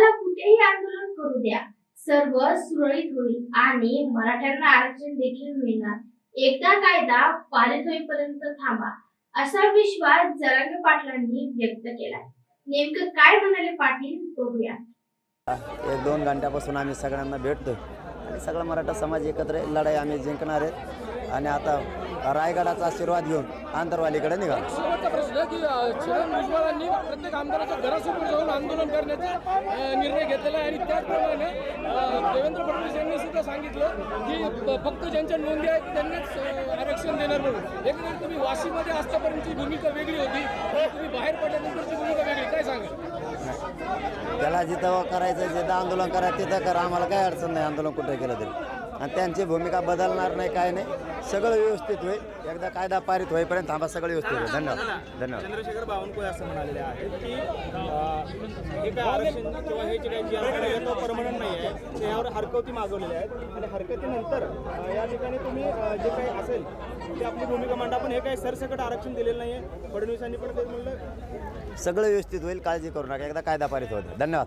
आम्हाला कुठेही आंदोलन करू द्या, सर्व सुरळीत होईल आणि मराठ्यांना आरक्षण देखील मिळणार. एकदा कायदा पारित होईपर्यंत थांबा, असा विश्वास जरांगे पाटलांनी व्यक्त केलाय. नेमकं काय म्हणाले पाटील बघूया. 1-2 घंट्यापासून आम्ही सगळ्यांना भेटतोय आणि सगळा मराठा समाज एकत्र लढाई आम्ही जिंकणार आहेत आणि आता रायगडाचा आशीर्वाद घेऊन आंतरवालीकडे निघालो. शेवटचा प्रश्न की छगन भुजबळांनी प्रत्येक आमदाराच्या घरासमोर जाऊन आंदोलन करण्याचा निर्णय घेतलेला आहे आणि त्याचप्रमाणे देवेंद्र फडणवीस यांनी सुद्धा सांगितलं की फक्त ज्यांच्या नोंदी आहेत त्यांनाच आरक्षण देणार म्हणून. एकंदरीत तुम्ही वाशीमध्ये असतापर्यंतची भूमिका वेगळी होती, तुम्ही बाहेर पडल्यानंतरची भूमिका वेगळी, काय सांगा? त्याला जिथं करायचं जिथं आंदोलन करायचं तिथं करा, आम्हाला काय अडचण नाही आंदोलन कुठे केलं तरी. आणि त्यांची भूमिका बदलणार नाही, काय नाही, सगळं व्यवस्थित होईल. एकदा कायदा पारित होईपर्यंत थांबा, सगळं व्यवस्थित होईल. धन्यवाद. धन्यवाद. चंद्रशेखर बावनकुळे असं म्हणालेले आहेत की हे काय आरक्षण किंवा हे जे काही जी आहे तो परमनंट नाही आहे, त्यावर हरकती मागवलेल्या आहेत आणि हरकतीनंतर या ठिकाणी तुम्ही जे काही असेल ते आपली भूमिका मांडा. पण हे काही सरसकट आरक्षण दिलेलं नाही आहे. फडणवीसांनी पण ते म्हणलं सगळं व्यवस्थित होईल, काळजी करू नका, एकदा कायदा पारित होईल. धन्यवाद.